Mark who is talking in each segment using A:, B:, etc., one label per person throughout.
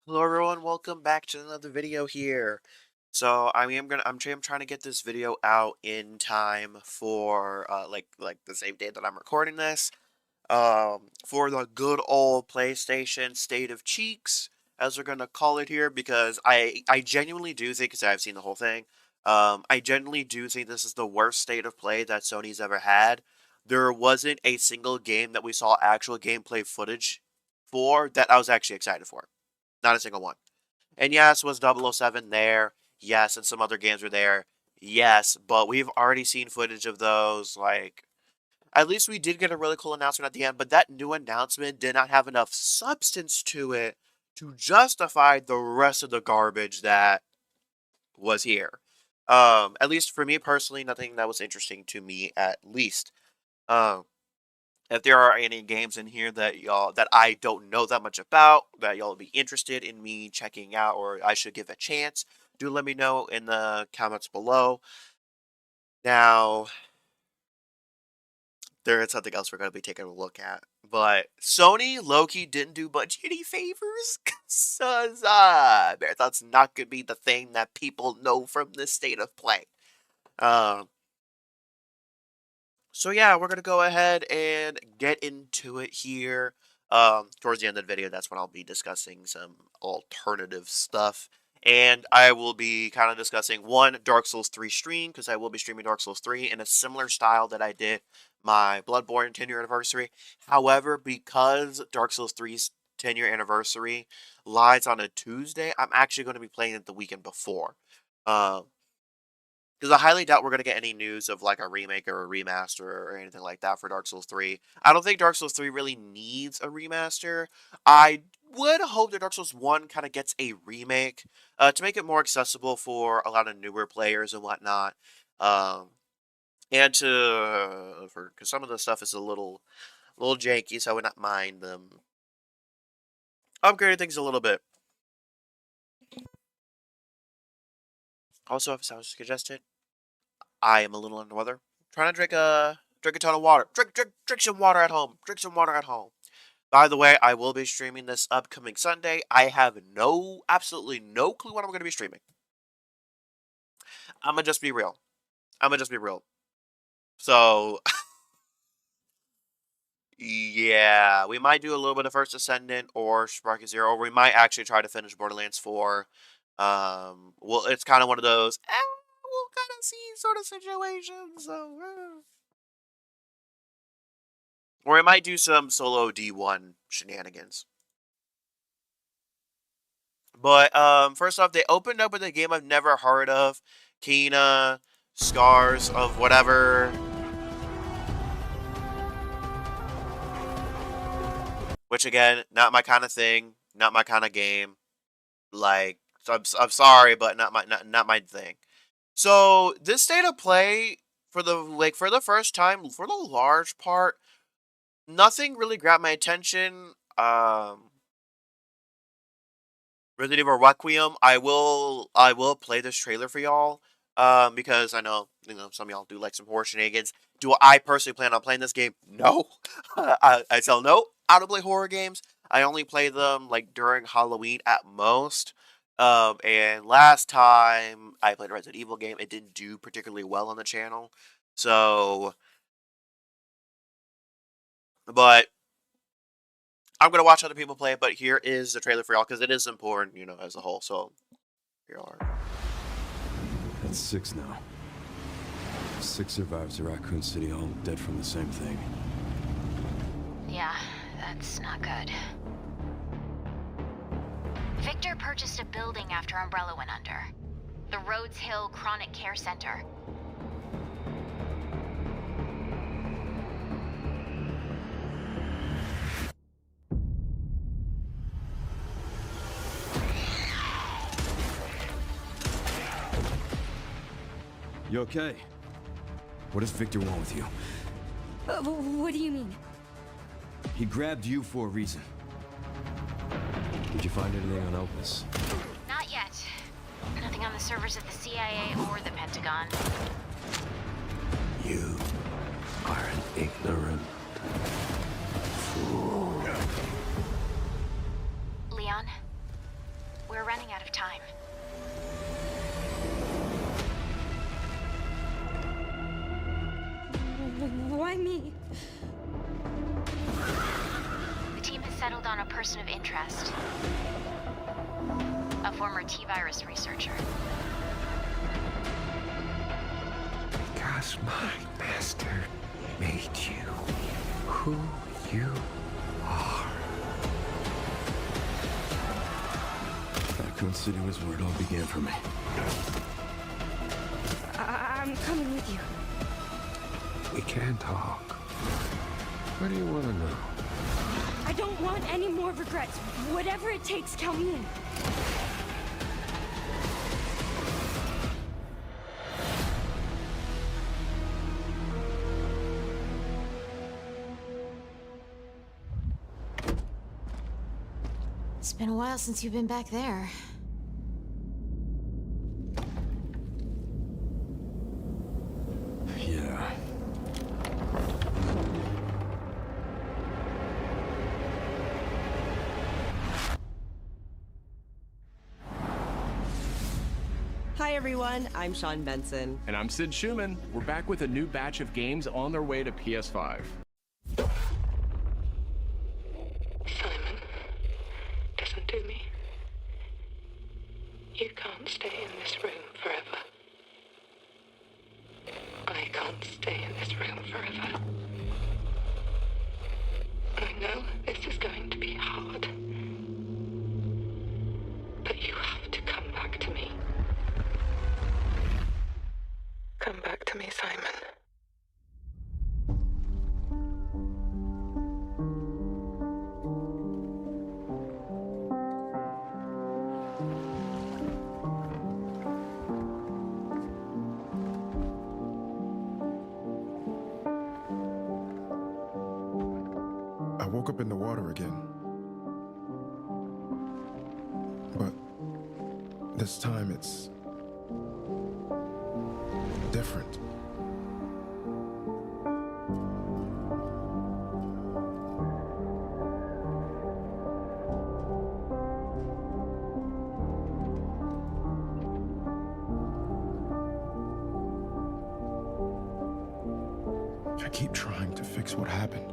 A: Hello everyone, welcome back to another video here. So I'm trying to get this video out in time for like the same day that I'm recording this. For the good old PlayStation State of Cheeks, as we're gonna call it here, because I genuinely do think, because I've seen the whole thing, I genuinely do think this is the worst state of play that Sony's ever had. There wasn't a single game that we saw actual gameplay footage for that I was actually excited for. Not a single one. And yes, was 007 there? Yes, and some other games were there. Yes, but we've already seen footage of those. Like, at least we did get a really cool announcement at the end, but that new announcement did not have enough substance to it to justify the rest of the garbage that was here. At least for me personally, nothing that was interesting to me at least. Um, if there are any games in here that I don't know that much about, that y'all be interested in me checking out, or I should give a chance, do let me know in the comments below. Now, there is something else we're going to be taking a look at. But Sony Loki didn't do much any favors. Cause Marathon's not going to be the thing that people know from this state of play. Um, So yeah, we're gonna go ahead and get into it here. Towards the end of the video, that's when I'll be discussing some alternative stuff. And I will be kind of discussing one Dark Souls 3 stream, because I will be streaming Dark Souls 3 in a similar style that I did my Bloodborne 10-year anniversary. However, because Dark Souls 3's 10-year anniversary lies on a Tuesday, I'm actually going to be playing it the weekend before. Um, because I highly doubt we're going to get any news of like a remake or a remaster or anything like that for Dark Souls 3. I don't think Dark Souls 3 really needs a remaster. I would hope that Dark Souls 1 kind of gets a remake to make it more accessible for a lot of newer players and whatnot. Um, and to, for, because some of the stuff is a little janky, so I would not mind them upgrading things a little bit. Also, if I was suggested, I am a little under the weather. Trying to drink a ton of water. Drink some water at home. Drink some water at home. By the way, I will be streaming this upcoming Sunday. I have absolutely no clue what I'm going to be streaming. I'm gonna just be real. I'm gonna just be real. So yeah, we might do a little bit of First Ascendant or Sparky Zero, or we might actually try to finish Borderlands 4. Well, it's kind of one of those. We'll kind of see sort of situations. So. Or we might do some solo D1 shenanigans. But first off, they opened up with a game I've never heard of, Kena, Scars of whatever. Which again, not my kind of thing, not my kind of game. Like, so I'm sorry, but not my thing. So this state of play for the first time, for the large part, nothing really grabbed my attention. Resident Evil Requiem, I will play this trailer for y'all. Because I know, some of y'all do like some horror shenanigans. Do I personally plan on playing this game? No. I tell no. I don't play horror games. I only play them like during Halloween at most. And last time I played a Resident Evil game, it didn't do particularly well on the channel. So, but I'm gonna watch other people play it. But here is the trailer for y'all, because it is important, as a whole. So here y'all are.
B: That's 6 now. 6 survivors of Raccoon City, all dead from the same thing.
C: Yeah, that's not good. Victor purchased a building after Umbrella went under. The Rhodes Hill Chronic Care Center.
B: You okay? What does Victor want with you?
D: What do you mean?
B: He grabbed you for a reason. Did you find anything on Opus?
C: Not yet. Nothing on the servers of the CIA or the Pentagon.
B: You are an ignorant fool.
C: Leon, of time.
D: Why me?
C: The team has settled on a person of interest. A former T-virus researcher.
E: Because my master made you who you are.
B: Raccoon City was where it all began for me.
D: I'm coming with you.
E: We can talk. What do you want to know?
D: I don't want any more regrets. Whatever it takes, count me in.
F: It's been a while since you've been back there.
B: Yeah.
G: Hi everyone, I'm Sean Benson.
H: And I'm Sid Schumann. We're back with a new batch of games on their way to PS5.
I: Simon, listen to me. You can't stay in this room forever. I can't stay in this room forever. I know this is going to be hard. But you have to come back to me. Come back to me, Simon.
J: I woke up in the water again. But this time it's different. I keep trying to fix what happened.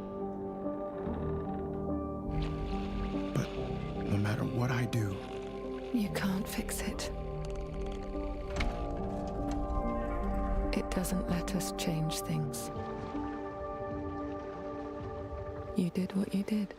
J: But no matter what I do,
I: You can't fix it. It doesn't let us change things. You did what you did.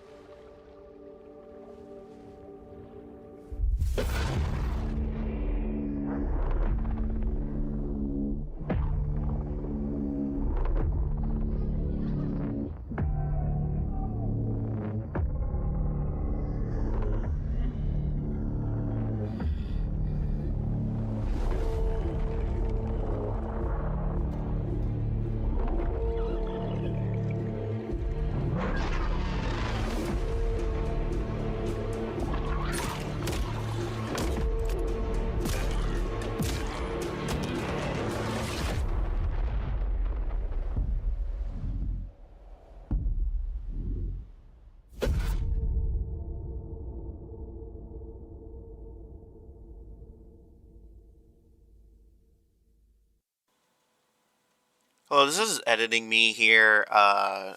A: Well, this is editing me here. I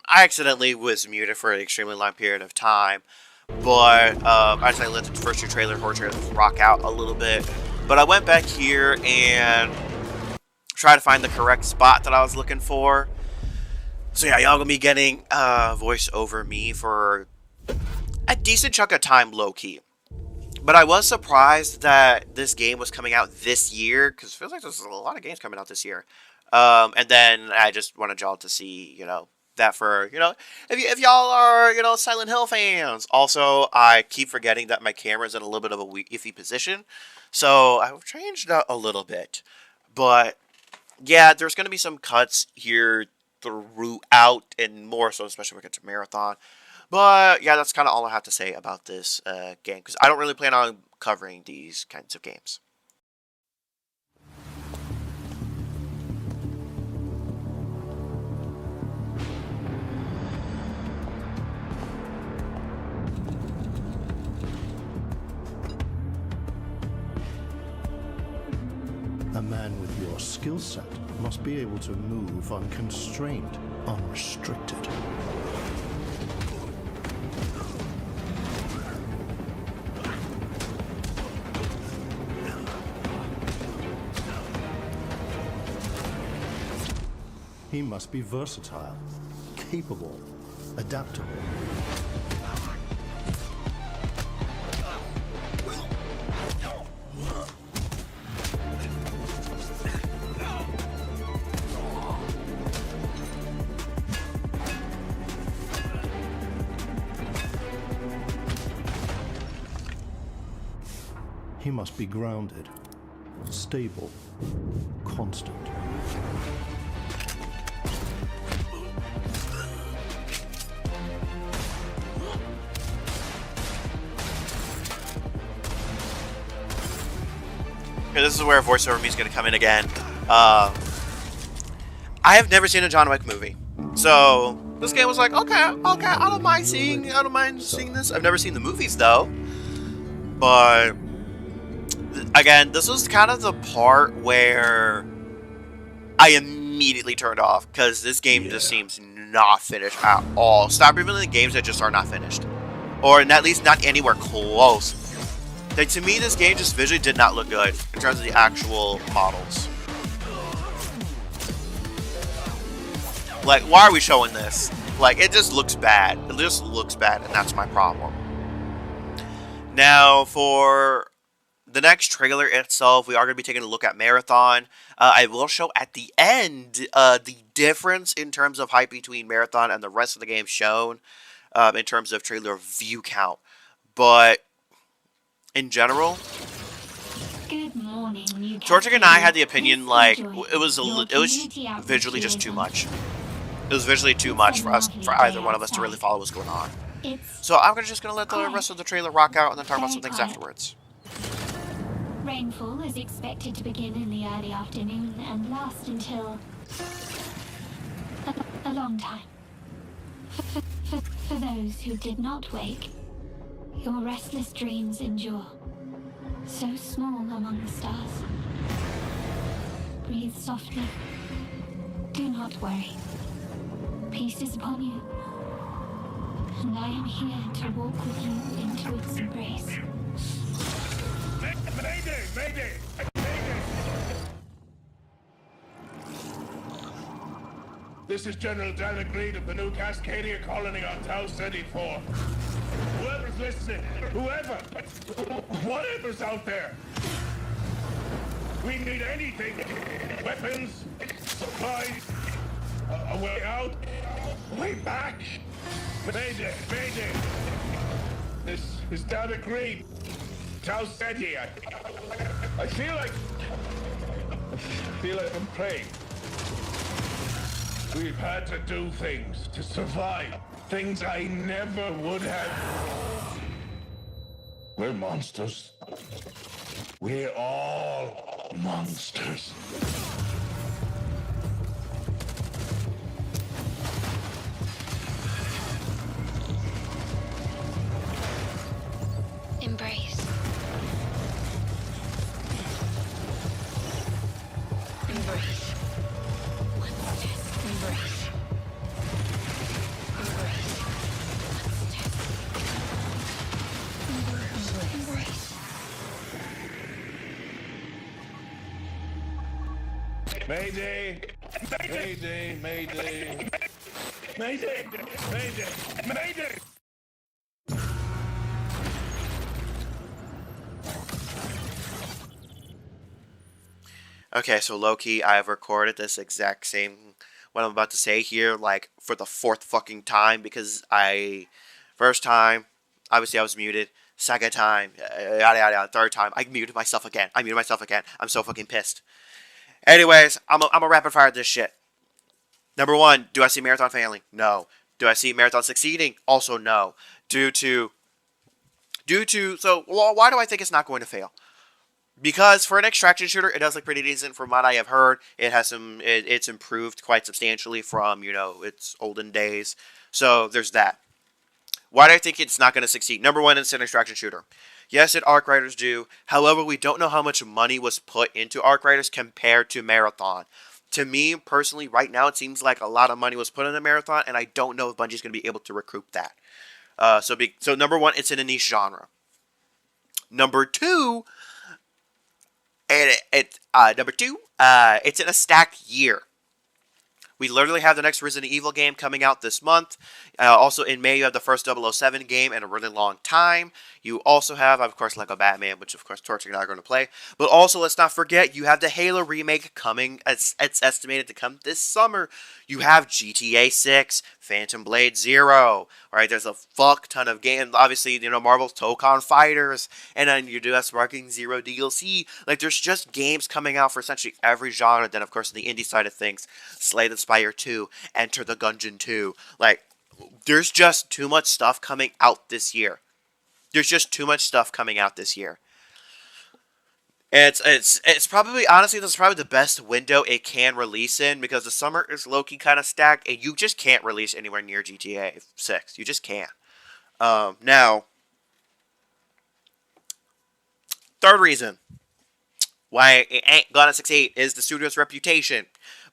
A: accidentally was muted for an extremely long period of time, but I decided to let the first two horror trailers rock out a little bit. But I went back here and tried to find the correct spot that I was looking for. So yeah, y'all gonna be getting voice over me for a decent chunk of time, low-key. But I was surprised that this game was coming out this year, because it feels like there's a lot of games coming out this year. And then I just wanted y'all to see, that for, if y'all are, Silent Hill fans. Also, I keep forgetting that my camera's in a little bit of a iffy position. So I've changed that a little bit. But yeah, there's going to be some cuts here throughout, and more so, especially when we get to Marathon. But yeah, that's kind of all I have to say about this game, because I don't really plan on covering these kinds of games.
K: A man with your skill set must be able to move unconstrained, unrestricted. He must be versatile, capable, adaptable. He must be grounded, stable, constant.
A: Okay, this is where voiceover me is going to come in again. I have never seen a John Wick movie, so this game was like, okay, I don't mind seeing this. I've never seen the movies though, but again, this was kind of the part where I immediately turned off because this game just seems not finished at all. Stop reviewing the games that just are not finished, or at least not anywhere close. Like, to me, this game just visually did not look good in terms of the actual models. Like, why are we showing this? Like, it just looks bad. It just looks bad, and that's my problem. Now, for the next trailer itself, we are going to be taking a look at Marathon. I will show at the end the difference in terms of hype between Marathon and the rest of the game shown in terms of trailer view count. But in general, Torchic and I had the opinion like it was visually just too much. It was visually too much for either one of us to really follow what's going on. So I'm just gonna let the rest of the trailer rock out and then talk about some things afterwards.
C: Rainfall is expected to begin in the early afternoon and last until a long time. For those who did not wake, your restless dreams endure, so small among the stars. Breathe softly. Do not worry. Peace is upon you, and I am here to walk with you into its embrace.
L: Mayday! Mayday! This is General Danik Reed of the new Cascadia colony on Tau Ceti 4. Whoever's listening, whatever's out there, we need anything. Weapons, supplies, a way out, a way back. Mayday, Mayday. This is Danik Reed, Tau Ceti. I feel like I'm praying. We've had to do things to survive. Things I never would have. We're monsters. We're all monsters.
C: Embrace. Embrace. Embrace.
L: Mayday! Mayday! Mayday! Mayday! Mayday! Mayday!
A: Okay, so low-key, I have recorded this exact same what I'm about to say here, like, for the 4th fucking time, because first time, obviously I was muted, second time, yada yada yada, third time, I muted myself again, I'm so fucking pissed. Anyways, I'm a rapid fire this shit. Number 1, do I see Marathon failing? No. Do I see Marathon succeeding? Also no. So, why do I think it's not going to fail? Because for an extraction shooter, it does look pretty decent from what I have heard. It has it's improved quite substantially from, its olden days. So there's that. Why do I think it's not going to succeed? Number 1, it's an extraction shooter. Yes, did Arc Riders do. However, we don't know how much money was put into Arc Riders compared to Marathon. To me, personally, right now, it seems like a lot of money was put into Marathon, and I don't know if Bungie's going to be able to recoup that. So number one, it's in a niche genre. Number two, it's in a stacked year. We literally have the next Resident Evil game coming out this month. Also in May, you have the first 007 game in a really long time. You also have, of course, Lego Batman, which, of course, Torch and I are going to play. But also, let's not forget, you have the Halo remake coming. It's estimated to come this summer. You have GTA 6, Phantom Blade 0. Right? There's a fuck ton of games. Obviously, you know, Marvel's Tokon Fighters. And then you do have Sparking Zero DLC. Like, there's just games coming out for essentially every genre. Then, of course, on the indie side of things, Slay the Spire 2, Enter the Gungeon 2. Like, there's just too much stuff coming out this year. There's just too much stuff coming out this year. It's probably, honestly, this is probably the best window it can release in, because the summer is low-key kind of stacked, and you just can't release anywhere near GTA 6. You just can't. Now, third reason why it ain't gonna succeed is the studio's reputation.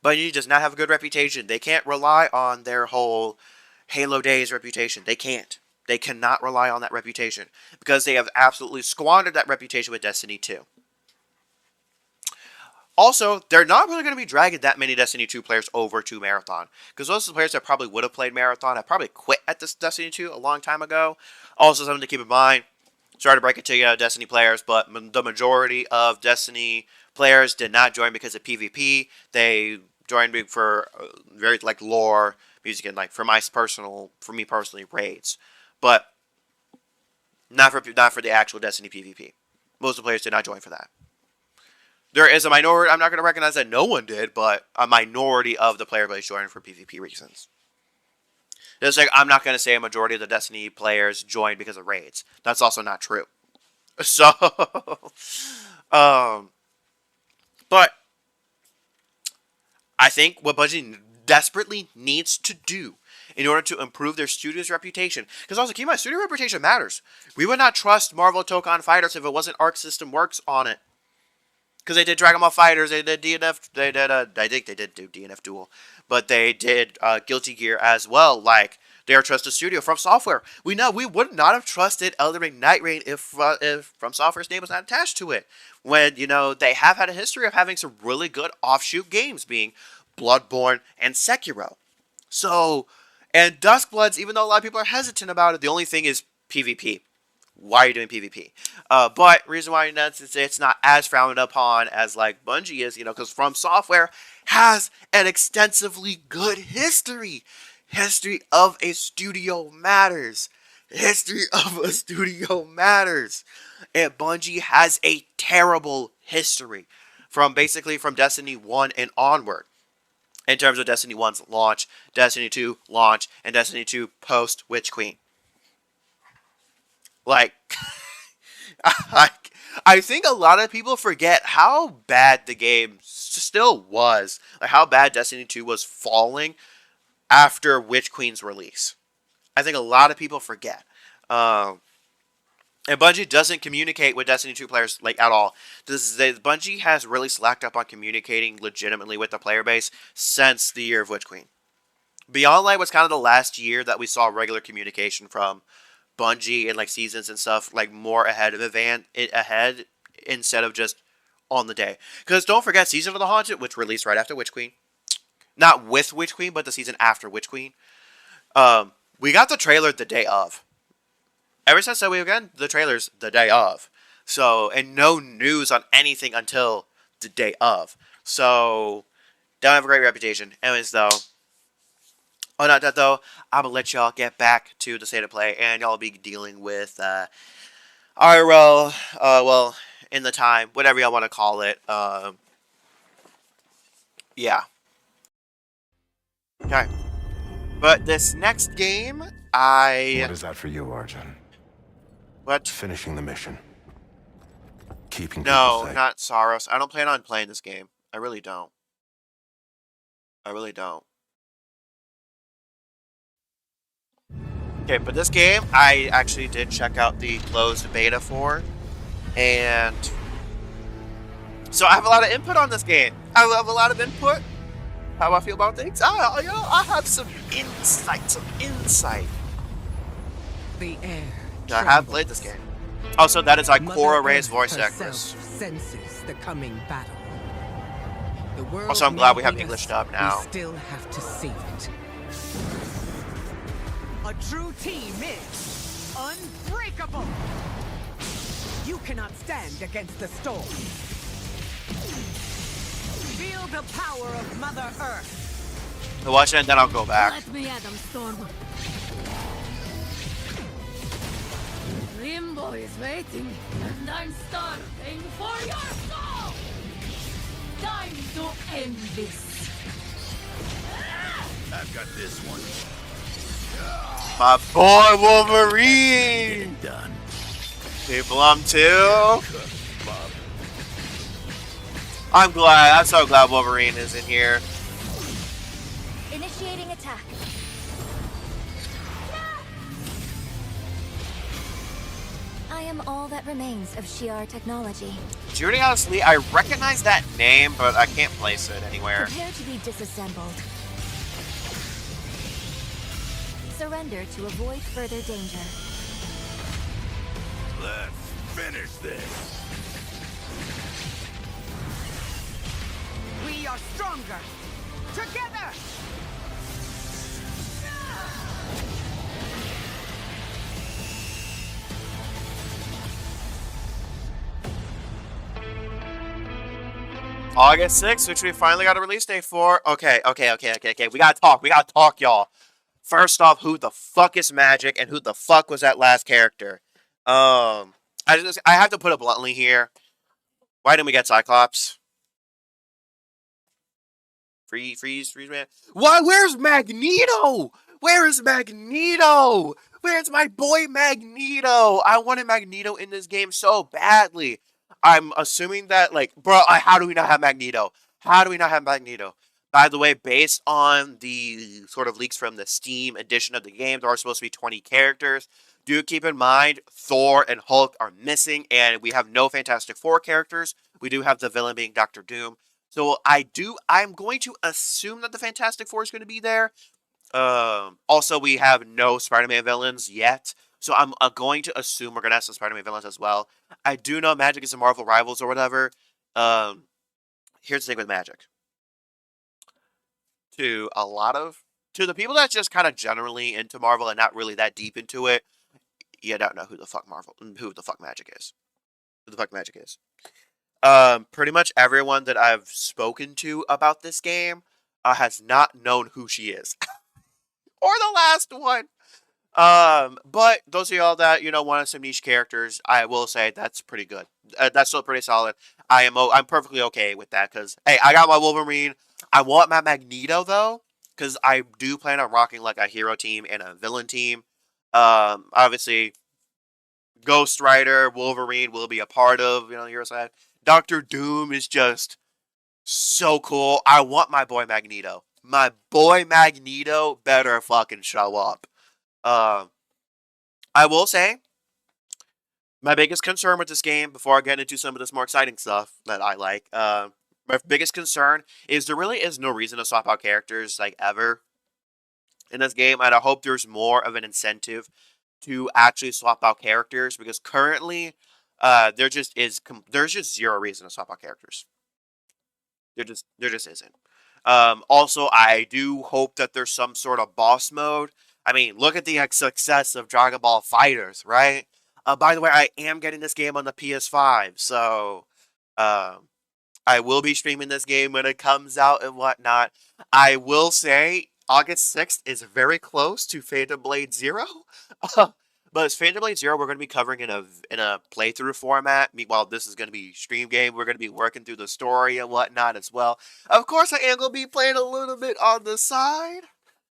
A: Bungie does not have a good reputation. They can't rely on their whole Halo Days reputation. They can't. They cannot rely on that reputation, because they have absolutely squandered that reputation with Destiny 2. Also, they're not really going to be dragging that many Destiny 2 players over to Marathon, because those are the players that probably would have played Marathon have probably quit at this Destiny 2 a long time ago. Also, something to keep in mind, sorry to break it to you, Destiny players, but the majority of Destiny players did not join because of PvP. They joined for very, like, lore, music, and, like, for me personally, raids. But not for the actual Destiny PvP. Most of the players did not join for that. There is a minority, I'm not going to recognize that no one did, but a minority of the player base joined for PvP reasons. Just like, I'm not going to say a majority of the Destiny players joined because of raids. That's also not true. So, but I think what Bungie desperately needs to do in order to improve their studio's reputation, because also keep in mind, studio reputation matters. We would not trust Marvel Tokon Fighters if it wasn't Arc System Works on it. Because they did Dragon Ball Fighters, they did DNF, I think they did do DNF Duel, but they did Guilty Gear as well. Like, they are trusted studio from Software. We would not have trusted Elden Ring Night Rain if From Software's name was not attached to it. When, you know, they have had a history of having some really good offshoot games, being Bloodborne and Sekiro. So, and Duskbloods, even though a lot of people are hesitant about it, the only thing is PvP. Why are you doing PvP? But reason why it's not as frowned upon as like Bungie is, you know, because From Software has an extensively good history. History of a studio matters. History of a studio matters. And Bungie has a terrible history from Destiny 1 and onward. In terms of Destiny 1's launch, Destiny 2 launch, and Destiny 2 post Witch Queen. Like, I think a lot of people forget how bad the game still was. Like, how bad Destiny 2 was falling after Witch Queen's release. I think a lot of people forget. And Bungie doesn't communicate with Destiny 2 players, like, at all. Bungie has really slacked up on communicating legitimately with the player base since the year of Witch Queen. Beyond Light was kind of the last year that we saw regular communication from Bungie and like seasons and stuff, like more ahead instead of just on the day. Because don't forget, Season of the Haunted, which released right after Witch Queen, not with Witch Queen, but the season after Witch Queen. We got the trailer the day of. Ever since then, we've gotten the trailers the day of. So, and no news on anything until the day of. So, don't have a great reputation. Anyways, though. Oh, not that though. I'm gonna let y'all get back to the state of play, and y'all be dealing with IRL. Well, in the time, whatever y'all want to call it. Yeah. Okay. But this next game,
J: What is that for you, Arjun?
A: What?
J: Finishing the mission. Keeping
A: No,
J: people safe.
A: not Saros. I don't plan on playing this game. I really don't. I really don't. Okay, but this game, I actually did check out the closed beta for, and so I have a lot of input on this game. I have a lot of input. How I feel about things. I have some insight.
M: The air.
A: I have played this game. Also, that is Ikora Ray's voice actress.
M: Senses the coming battle. The world
A: Also, I'm glad we have English dub now.
M: We still have to save it. A true team is unbreakable. You cannot stand against the storm. Feel the power of Mother Earth.
A: I'll watch it and then I'll go back.
D: Let me at them, Storm. Limbo is waiting, and I'm starving for your soul! Time to end this.
L: I've got this one.
A: My boy Wolverine!
L: Done.
A: People, I'm too. I'm glad. I'm so glad Wolverine is in here.
D: Initiating attack.
C: I am all that remains of Shi'ar technology.
A: Judy, honestly, I recognize that name, but I can't place it anywhere.
C: Prepare to be disassembled. Surrender to avoid further danger.
L: Let's finish this.
M: We are stronger together.
A: August 6th, which we finally got a release date for. Okay. We gotta talk, y'all. First off, who the fuck is Magic, and who the fuck was that last character? I have to put it bluntly here. Why didn't we get Cyclops? Freeze, man. Why? Where's Magneto? Where is Magneto? Where's my boy Magneto? I wanted Magneto in this game so badly. I'm assuming that, like, bro, how do we not have Magneto? How do we not have Magneto? By the way, based on the sort of leaks from the Steam edition of the game, there are supposed to be 20 characters. Do keep in mind, Thor and Hulk are missing, and we have no Fantastic Four characters. We do have the villain being Doctor Doom. So I'm going to assume that the Fantastic Four is going to be there. Also, we have no Spider-Man villains yet. So I'm going to assume we're going to have some Spider-Man villains as well. I do know Magic is a Marvel Rivals or whatever. Here's the thing with Magic. To the people that's just kind of generally into Marvel and not really that deep into it, you don't know who the fuck Magic is. Who the fuck Magic is. Pretty much everyone that I've spoken to about this game has not known who she is. Or the last one. But those of y'all that, wanted some niche characters, I will say that's pretty good. That's still pretty solid. I'm perfectly okay with that, because, hey, I got my Wolverine. I want my Magneto, though, because I do plan on rocking, like, a hero team and a villain team. Obviously, Ghost Rider, Wolverine will be a part of, the hero side. Doctor Doom is just so cool. I want my boy Magneto. My boy Magneto better fucking show up. I will say, my biggest concern with this game, before I get into some of this more exciting stuff that I like, my biggest concern is there really is no reason to swap out characters, like, ever in this game, and I hope there's more of an incentive to actually swap out characters, because currently, there's just zero reason to swap out characters. There just isn't. Also, I do hope that there's some sort of boss mode. I mean, look at the success of Dragon Ball FighterZ, right? By the way, I am getting this game on the PS5, so I will be streaming this game when it comes out and whatnot. I will say August 6th is very close to Phantom Blade Zero. But it's Phantom Blade Zero we're going to be covering in a playthrough format. Meanwhile, this is going to be stream game. We're going to be working through the story and whatnot as well. Of course, I am going to be playing a little bit on the side.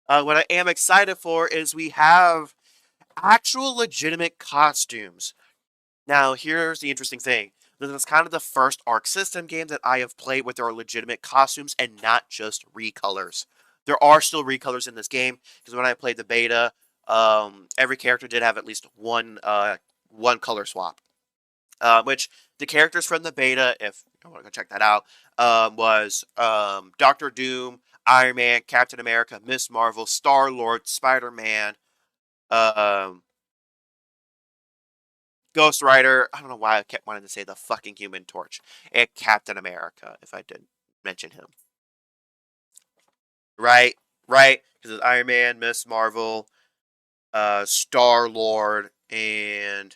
A: What I am excited for is we have actual legitimate costumes. Now, here's the interesting thing. This is kind of the first Arc System game that I have played with their legitimate costumes and not just recolors. There are still recolors in this game, because when I played the beta, every character did have at least one color swap. Which the characters from the beta, if you want to go check that out, was Doctor Doom, Iron Man, Captain America, Miss Marvel, Star-Lord, Spider-Man, Ghost Rider. I don't know why I kept wanting to say the fucking Human Torch, and Captain America, if I didn't mention him. Right? Because it's Iron Man, Miss Marvel, Star-Lord, and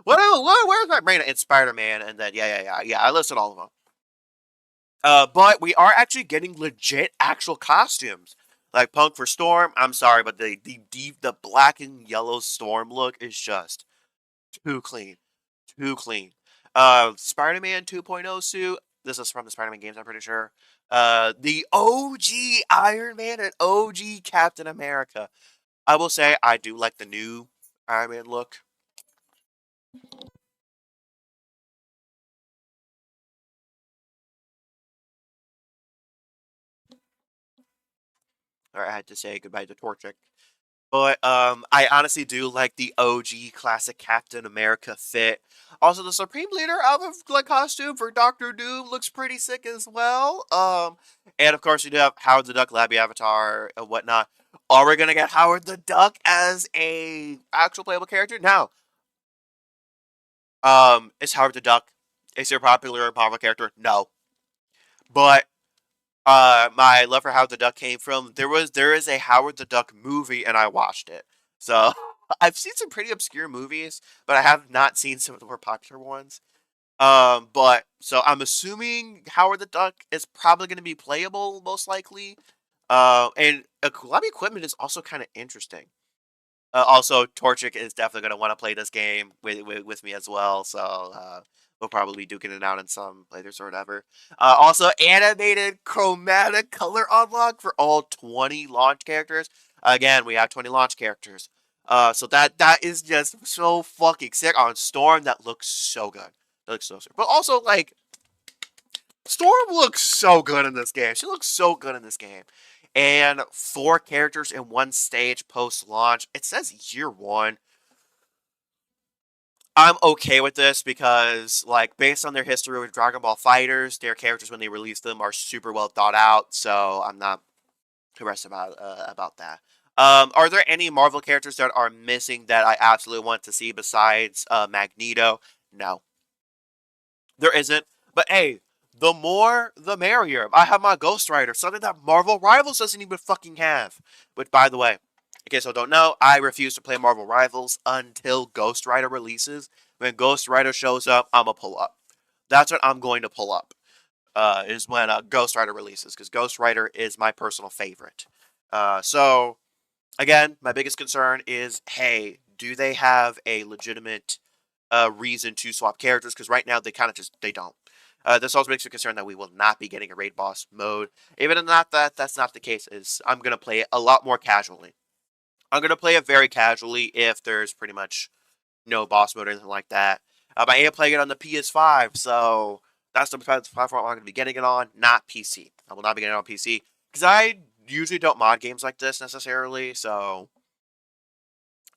A: where's my brain? It's Spider-Man, and then yeah, I listed all of them. But we are actually getting legit actual costumes. Like Punk for Storm. I'm sorry, but the black and yellow Storm look is just too clean. Spider-Man 2.0 suit. This is from the Spider-Man games, I'm pretty sure. The OG Iron Man and OG Captain America. I will say I do like the new Iron Man look. Or I had to say goodbye to Torchic. But I honestly do like the OG classic Captain America fit. Also, the Supreme Leader outfit costume for Doctor Doom looks pretty sick as well. And of course, we do have Howard the Duck, Labby Avatar, and whatnot. Are we gonna get Howard the Duck as a actual playable character? No. Is Howard the Duck a super popular Marvel character? No. But my love for Howard the Duck came from there is a Howard the Duck movie and I watched it. So I've seen some pretty obscure movies, but I have not seen some of the more popular ones. But so I'm assuming Howard the Duck is probably going to be playable most likely. And Lobby Equipment is also kind of interesting. Also, Torchic is definitely going to want to play this game with me as well. So we'll probably be duking it out in some playthroughs or whatever. Also, animated chromatic color unlock for all 20 launch characters. Again, we have 20 launch characters. So that is just so fucking sick. On Storm, that looks so good. That looks so sick. But also, like, Storm looks so good in this game. She looks so good in this game. And 4 characters in one stage post-launch. It says year 1. I'm okay with this because, like, based on their history with Dragon Ball FighterZ, their characters when they release them are super well thought out. So I'm not impressed about that. Are there any Marvel characters that are missing that I absolutely want to see besides Magneto? No, there isn't. But hey, the more, the merrier. I have my Ghost Rider, something that Marvel Rivals doesn't even fucking have. Which, by the way, in case I don't know, I refuse to play Marvel Rivals until Ghost Rider releases. When Ghost Rider shows up, I'm going to pull up. That's what I'm going to pull up, is when Ghost Rider releases, because Ghost Rider is my personal favorite. So, again, my biggest concern is, hey, do they have a legitimate reason to swap characters? Because right now, they kind of just, they don't. This also makes me concerned that we will not be getting a raid boss mode. Even if that's not the case, is I'm going to play it a lot more casually. I'm going to play it very casually if there's pretty much no boss mode or anything like that. I am playing it on the PS5, so that's the platform I'm going to be getting it on, not PC. I will not be getting it on PC, because I usually don't mod games like this necessarily, so...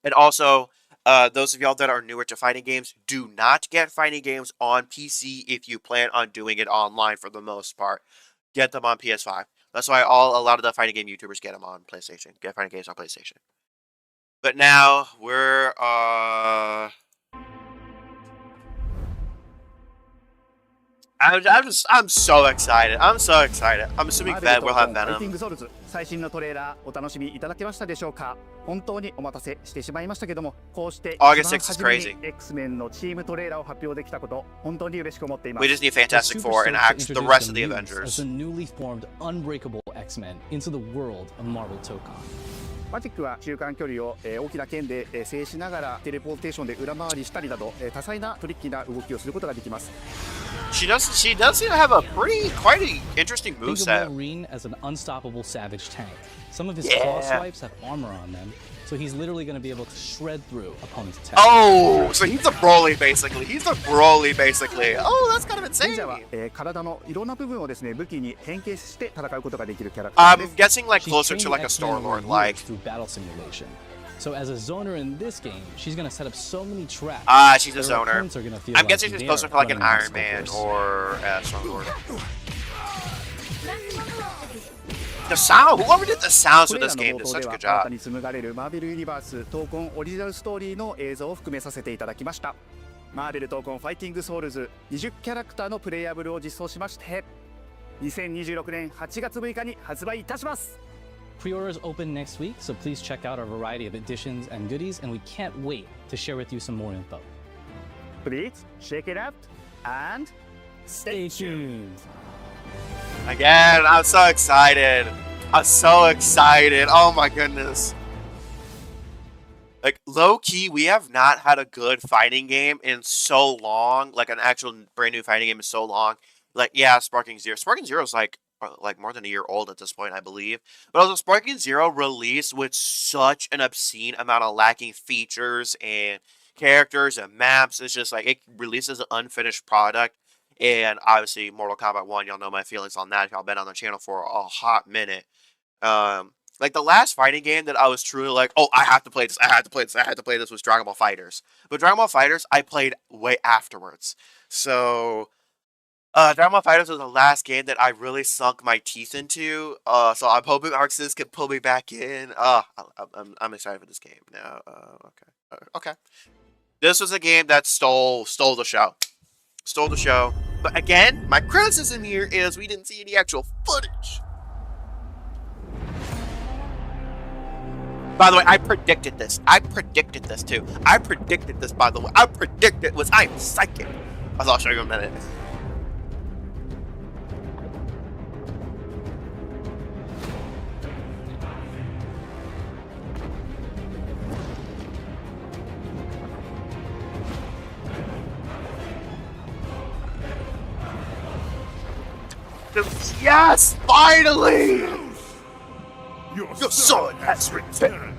A: And also, those of y'all that are newer to fighting games, do not get fighting games on PC if you plan on doing it online for the most part. Get them on PS5. That's why a lot of the fighting game YouTubers get them on PlayStation. Get fighting games on PlayStation. But now, we're, I'm so excited. I'm so excited. I'm assuming that we'll have Venom.
N: 最新のトレーラーお楽しみいただけましたでしょうか。本当にお待たせしてしまいましたけども、こうして一番初めに X-Men のチームトレーラーを発表できたこと、本当に嬉しく思っています。
A: We just need Fantastic Four and the rest of the Avengers.
O: As the newly formed unbreakable X-Men into the world of Marvel Tokon.
N: マジックは中間距離を大きな剣で制しながらテレポーテーションで裏回りしたりなど多彩なトリッキーな動きをすることができます。
A: She does seem to have a quite an interesting
O: Think
A: moveset.
O: of Wolverine as an unstoppable savage tank. Some of his
A: Yeah.
O: claw swipes have armor on them, so he's literally going to be able to shred through opponents' attacks.
A: Oh, so he's a Broly basically. Oh, that's kind of
N: 忍
A: insane.
N: 者は、体のいろんな部分をですね武器に変形して戦うことができるキャラクターで
A: I'm
N: す。
A: guessing like
O: She's
A: closer to
O: trained
A: like a
O: X-Men
A: Star
O: over
A: Lord,
O: years
A: like.
O: through battle simulation. So as a zoner in this game, she's going to set up so many traps.
A: She's a
O: that her
A: zoner.
O: opponents are gonna feel
A: I'm
O: like
A: guessing she's
O: they're
A: closer to like an
O: running
A: Iron
O: obstacle
A: Man
O: course.
A: or Star Lord. The sound, whoever did the sounds
N: ト
A: for
N: レー
A: this
N: ラー
A: game
N: の
A: did
N: 冒頭
A: such
N: で
A: a
N: は
A: good
N: 新た
A: job.
N: に紡がれるマーベルユニバース闘魂オリジナルストーリーの映像を含めさせていただきました。マーベル闘魂ファイティングソウルズ20キャラクターのプレイヤブルを実装しまして2026年8月6日に発売いたします。
O: Pre-orders open next week, so please check out our variety of editions and goodies, and we can't wait to share with you some more info.
N: Please check it out and
O: Stay tuned.
A: Again, I'm so excited. Oh my goodness. Like, low-key, we have not had a good fighting game in so long. Like, an actual brand new fighting game in so long. Like, yeah, Sparking Zero. Sparking Zero is like more than a year old at this point, I believe. But also, Sparking Zero released with such an obscene amount of lacking features and characters and maps. It's just like, it releases an unfinished product. And obviously, Mortal Kombat 1, y'all know my feelings on that. Y'all been on the channel for a hot minute. Like, the last fighting game that I was truly like, oh, I have to play this was Dragon Ball FighterZ. But Dragon Ball FighterZ, I played way afterwards. So, Dragon Ball FighterZ was the last game that I really sunk my teeth into. So I'm hoping ArcSys can pull me back in. I'm excited for this game now. Okay. This was a game that stole the show. But again, my criticism here is we didn't see any actual footage. By the way, I predicted this. I predicted this too. I predicted this, by the way. I predicted was I am psychic. I'll show you in a minute. Yes! Finally! Your son has returned!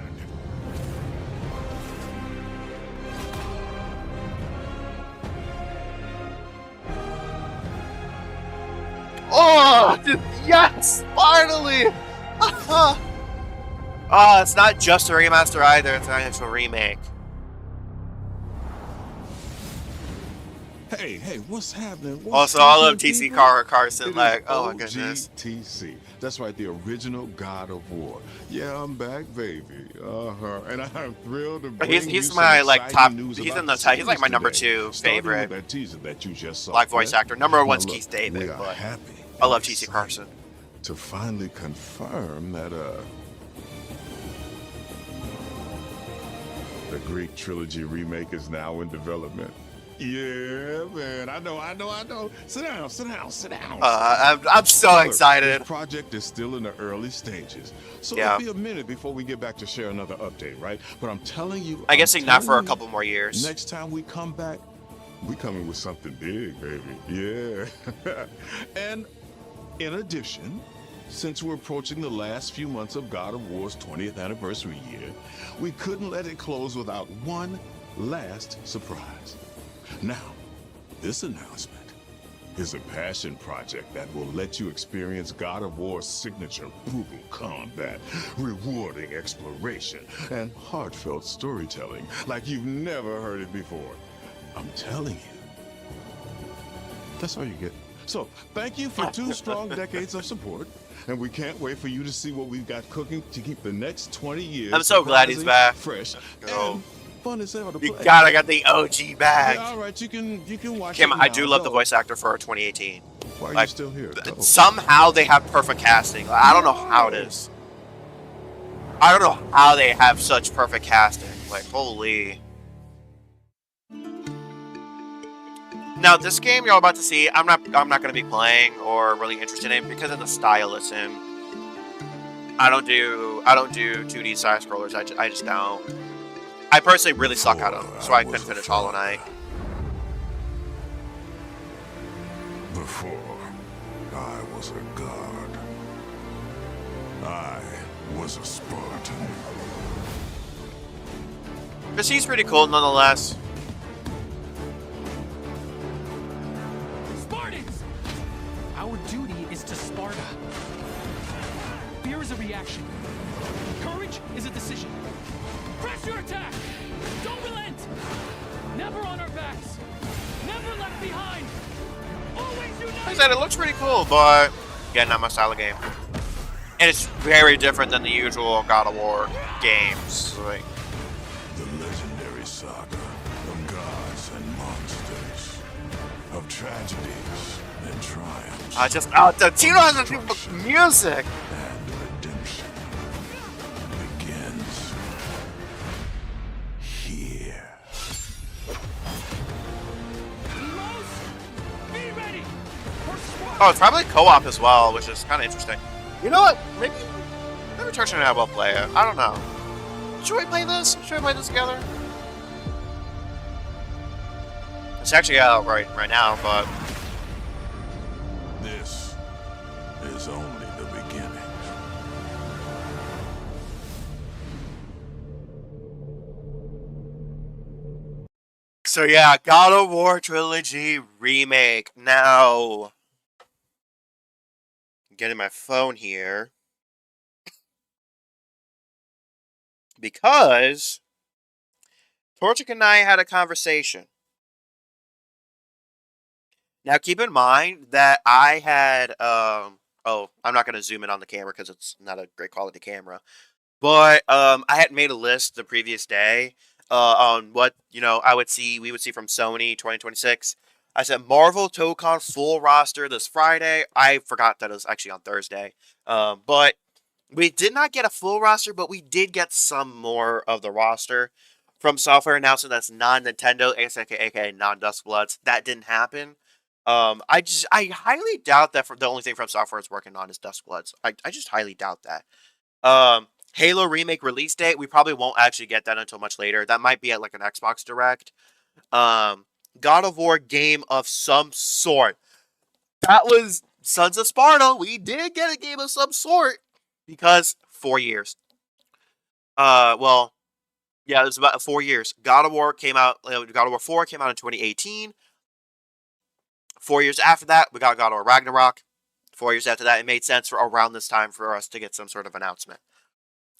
A: Oh! Yes! Finally! It's not just a remaster either, it's an actual remake.
P: Hey, what's happening?
A: Also, I love TC Carson. Like, oh my goodness.
P: TC. That's right, the original God of War. Yeah, I'm back, baby. And I'm thrilled to bring
A: he's my like top. He's in the top. He's like my number
P: today.
A: 2 favorite.
P: That teaser that you just saw.
A: Black voice actor. Number 1's
P: Now,
A: Keith David,
P: we are
A: but
P: happy
A: I love TC Carson.
P: to finally confirm that the Greek trilogy remake is now in development. Yeah, man. I know. Sit down.
A: I'm so excited.
P: This project is still in the early stages, so
A: Yeah.
P: it'll be a minute before we get back to share another update, right? But I'm telling you,
A: I guess not for a couple more years.
P: Next time we come back, we coming with something big, baby. Yeah. And in addition, since we're approaching the last few months of God of War's 20th anniversary year, we couldn't let it close without one last surprise. Now, this announcement is a passion project that will let you experience God of War's signature brutal combat, rewarding exploration, and heartfelt storytelling like you've never heard it before. I'm telling you. That's all you get. So, thank you for 2 strong decades of support, and we can't wait for you to see what we've got cooking to keep the next 20 years.
A: I'm so glad he's
P: surprising,
A: back.
P: fresh,
A: Oh.
P: and fun as hell to
A: You
P: play.
A: gotta get the OG back.
P: Yeah, all right, you can watch
A: Kim,
P: it
A: I
P: now.
A: do love the
P: Go.
A: voice actor for 2018.
P: Why are
A: Like,
P: you still here? Go.
A: Somehow they have perfect casting. I don't know how it is. I don't know how they have such perfect casting. Like, holy. Now, this game you're about to see, I'm not gonna be playing or really interested in because of the style it's in. I don't do 2D side scrollers. I just don't. I personally really suck at them, so I couldn't finish Hollow Knight.
P: Before I was a god, I was a Spartan.
A: But he's pretty cool nonetheless.
H: Spartans! Our duty is to Sparta. Fear is a reaction. Courage is a decision. Press your attack! Don't relent! Never on our backs! Never left behind! Always united!
A: Like I said, it looks pretty cool, but again, not my style of game. And it's very different than the usual God of War games. Like,
P: The legendary saga of gods and monsters, of tragedies and triumphs.
A: the Tino has the music.
P: And redemption begins here.
H: Be ready!
A: Oh, it's probably co-op as well, which is kind of interesting. You know what? Maybe Turch and I will play it. I don't know. Should we play this? Should we play this together? It's actually out right now, but
P: This is only the beginning.
A: so yeah, God of War Trilogy Remake. Now, I'm getting my phone here because Torchic and I had a conversation. Now, keep in mind that I had, oh, I'm not going to zoom in on the camera because it's not a great quality camera. But I had made a list the previous day on what, we would see from Sony 2026. I said Marvel ToeCon full roster this Friday. I forgot that it was actually on Thursday. But we did not get a full roster, but we did get some more of the roster from software announcement that's non-Nintendo, aka non-Duskbloods. That didn't happen. I highly doubt that the only thing From Software is working on is Duskbloods. I just highly doubt that. Halo Remake release date, we probably won't actually get that until much later. That might be at like an Xbox Direct. God of War game of some sort. That was Sons of Sparta. We did get a game of some sort because 4 years. Well, yeah, it was about 4 years. God of War came out. God of War 4 came out in 2018. 4 years after that, we got God of War Ragnarok. 4 years after that, it made sense for around this time for us to get some sort of announcement.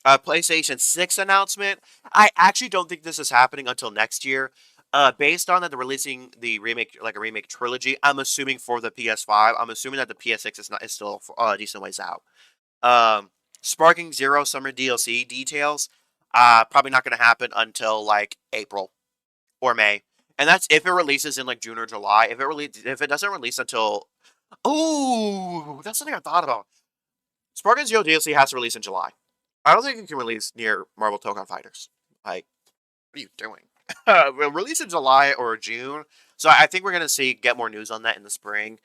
A: PlayStation 6 announcement. I actually don't think this is happening until next year. Based on that, they're releasing the remake, like a remake trilogy. I'm assuming for the PS5. I'm assuming that the PS6 is still a decent ways out. Sparking Zero Summer DLC details. Probably not going to happen until like April or May. And that's if it releases in like June or July. If it doesn't release until, that's something I thought about. Sparking Zero DLC has to release in July. I don't think it can release near Marvel ToeCon Fighters. Like, what are you doing? We'll release in July or June. So I think we're gonna get more news on that in the spring.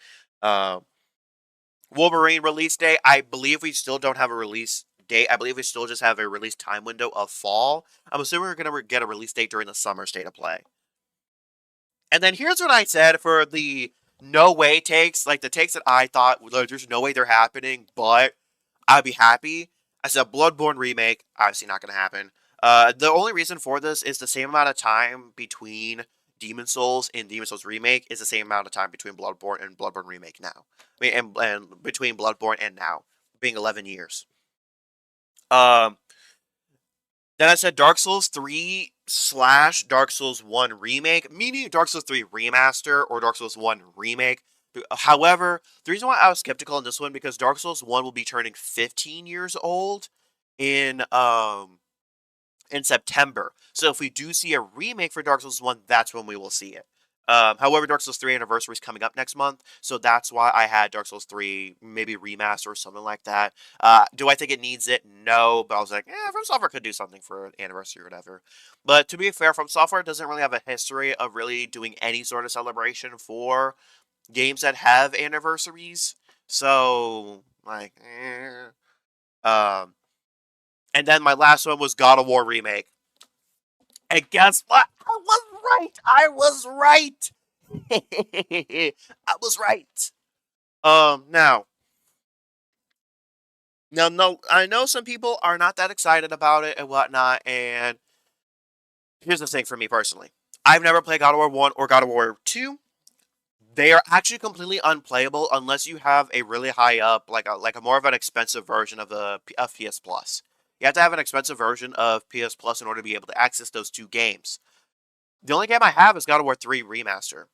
A: Wolverine release date. I believe we still don't have a release date. I believe we still just have a release time window of fall. I'm assuming we're gonna get a release date during the summer state of play. And then here's what I said for the no way takes, like the takes that I thought, like, there's no way they're happening, but I'd be happy. I said Bloodborne remake, obviously not going to happen. The only reason for this is the same amount of time between Demon's Souls and Demon's Souls remake is the same amount of time between Bloodborne and Bloodborne remake now. I mean, and between Bloodborne and now, being 11 years. Then I said Dark Souls 3 / Dark Souls 1 remake, meaning Dark Souls 3 remaster or Dark Souls 1 remake. However, the reason why I was skeptical on this one because Dark Souls 1 will be turning 15 years old in September. So if we do see a remake for Dark Souls 1, that's when we will see it. However, Dark Souls 3 Anniversary is coming up next month, so that's why I had Dark Souls 3 maybe remaster or something like that. Do I think it needs it? No, but I was like, From Software could do something for an anniversary or whatever. But to be fair, From Software doesn't really have a history of really doing any sort of celebration for games that have anniversaries. So, like, And then my last one was God of War Remake. And guess what? I was right! I was right! I was right! Now, no, I know some people are not that excited about it and whatnot, and here's the thing for me personally. I've never played God of War 1 or God of War 2. They are actually completely unplayable unless you have a really high up, like a more of an expensive version of PS Plus. You have to have an expensive version of PS Plus in order to be able to access those two games. The only game I have is God of War 3 Remastered.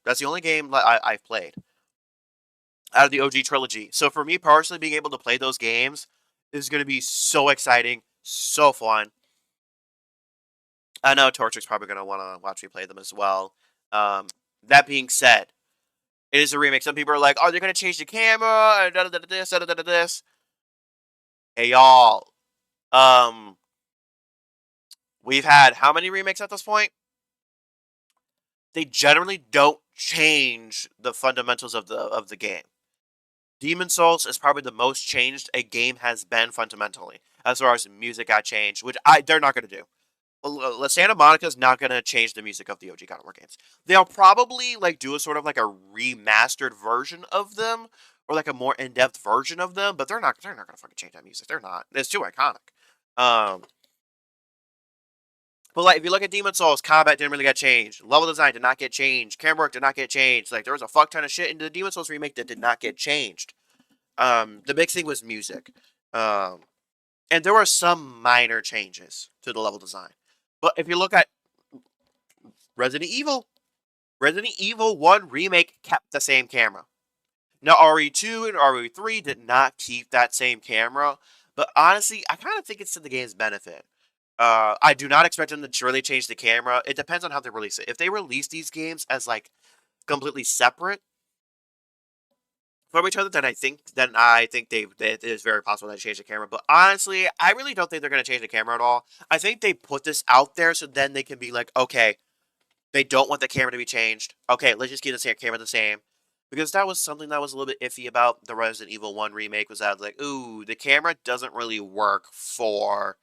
A: That's the only game that I've played out of the OG trilogy. So for me personally, being able to play those games is going to be so exciting, so fun. I know Torchic's probably going to want to watch me play them as well. That being said, it is a remake. Some people are like, "Oh, they're going to change the camera, this. Hey, y'all. We've had how many remakes at this point? They generally don't change the fundamentals of the game. Demon's Souls is probably the most changed a game has been fundamentally, as far as the music got changed, which they're not going to do. Santa Monica's not going to change the music of the OG God of War games. They'll probably like do a sort of like a remastered version of them, or like a more in-depth version of them, but they're not going to fucking change that music. They're not. It's too iconic. But like, if you look at Demon's Souls, combat didn't really get changed. Level design did not get changed. Camera work did not get changed. Like, there was a fuck ton of shit in the Demon's Souls remake that did not get changed. The big thing was music. And there were some minor changes to the level design. But if you look at Resident Evil 1 remake kept the same camera. Now, RE2 and RE3 did not keep that same camera. But honestly, I kind of think it's to the game's benefit. I do not expect them to really change the camera. It depends on how they release it. If they release these games as like completely separate from each other, then I think it is very possible that they change the camera. But honestly, I really don't think they're going to change the camera at all. I think they put this out there so then they can be like, okay, they don't want the camera to be changed. Okay, let's just keep the camera the same. Because that was something that was a little bit iffy about the Resident Evil 1 remake, was that like, ooh, the camera doesn't really work for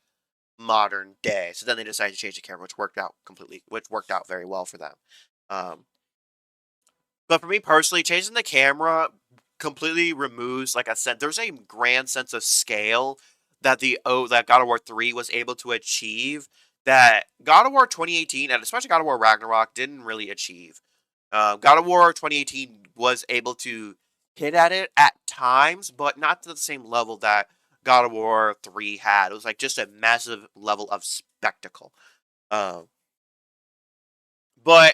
A: modern day. So then they decided to change the camera, which worked out very well for them. But for me personally, changing the camera completely removes like there's a grand sense of scale that that God of War 3 was able to achieve that God of War 2018 and especially God of War Ragnarok didn't really achieve. God of War 2018 was able to hit at it at times, but not to the same level that God of War 3 had. It was like just a massive level of spectacle. And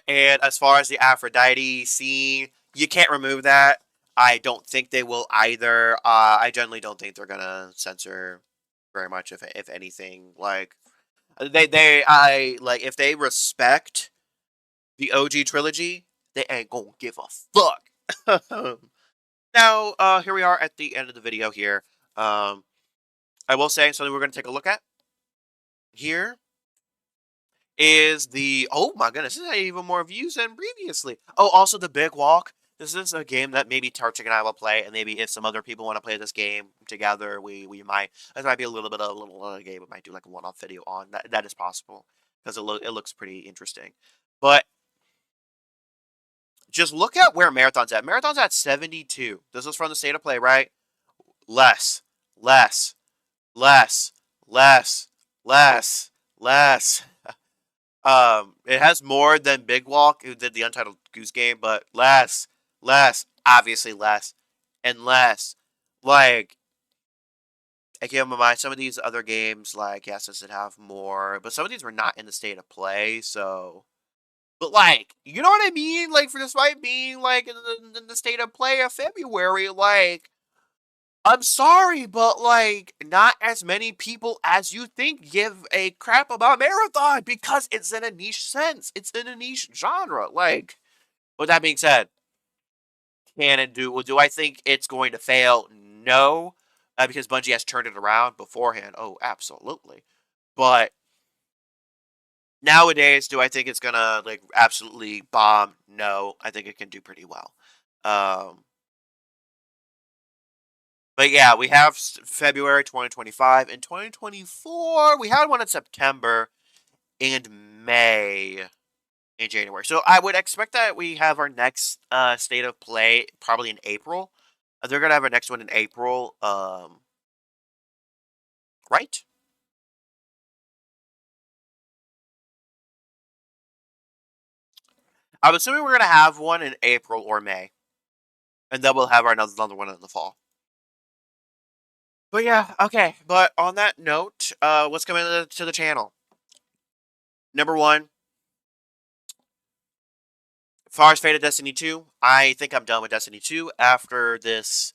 A: as far as the Aphrodite scene, you can't remove that. I don't think they will either. I generally don't think they're gonna censor very much, if anything. Like if they respect the OG trilogy, they ain't gonna give a fuck. Now, here we are at the end of the video here. I will say something we're going to take a look at here is oh my goodness, this has even more views than previously. Oh, also the Big Walk. This is a game that maybe Tarchik and I will play, and maybe if some other people want to play this game together, we might. This might be a little game. We might do like a one-off video on that. That is possible because it looks pretty interesting. But just look at where Marathon's at. Marathon's at 72. This is from the State of Play, right? Less. It has more than Big Walk, who did the Untitled Goose Game, but less, obviously less, and less. Like, I keep in mind, some of these other games, like, yes, does it have more, but some of these were not in the State of Play, so. But, like, you know what I mean? Like, for despite being, like, in the State of Play of February, like, I'm sorry, but, like, not as many people as you think give a crap about Marathon because it's in a niche sense. It's in a niche genre. Like, with that being said, do I think it's going to fail? No, because Bungie has turned it around beforehand. Oh, absolutely. But nowadays, do I think it's gonna, like, absolutely bomb? No, I think it can do pretty well. But yeah, we have February 2025. In 2024, we had one in September and May. in January. So I would expect that we have our next state of play probably in April. They're gonna have our next one in April, right? I'm assuming we're gonna have one in April or May, and then we'll have our another one in the fall. But yeah, okay. But on that note, what's coming to the channel? Number one, far as Fate of Destiny 2, I think I'm done with Destiny 2 after this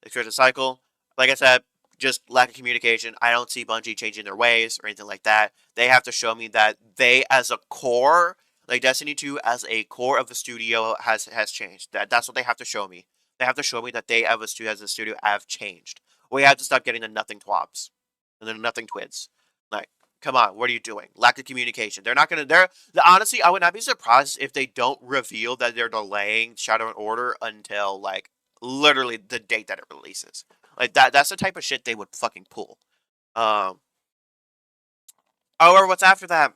A: expansion cycle. Like I said, just lack of communication. I don't see Bungie changing their ways or anything like that. They have to show me that they, as a core, like Destiny 2, as a core of the studio, has changed. That's what they have to show me. They have to show me that they, as a studio, have changed. We have to stop getting the nothing twabs and the nothing twids. Like, come on, what are you doing? Lack of communication. They're not gonna. Honestly, I would not be surprised if they don't reveal that they're delaying Shadow and Order until like literally the date that it releases. Like that's the type of shit they would fucking pull. However, what's after that?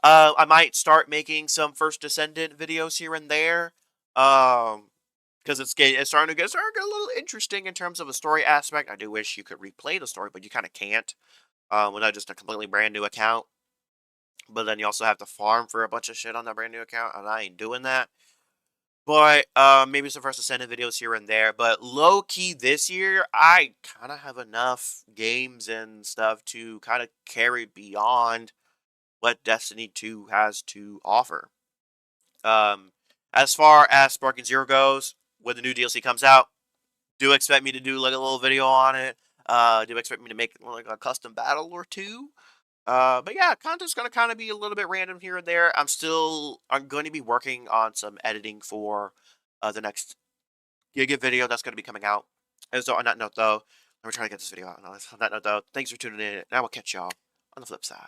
A: I might start making some First Descendant videos here and there. Because it's starting to get a little interesting in terms of a story aspect. I do wish you could replay the story, but you kind of can't. Without just a completely brand new account. But then you also have to farm for a bunch of shit on that brand new account, and I ain't doing that. But maybe some First Ascendant videos here and there. But low key this year, I kind of have enough games and stuff to kind of carry beyond what Destiny 2 has to offer. As far as Sparking Zero goes, when the new DLC comes out, do expect me to do like a little video on it. Do expect me to make like a custom battle or two. But yeah, content's gonna kind of be a little bit random here and there. I'm going to be working on some editing for the next Giga video that's going to be coming out. And so on that note, though, let me try to get this video out. On that note, though, thanks for tuning in, and I will catch y'all on the flip side.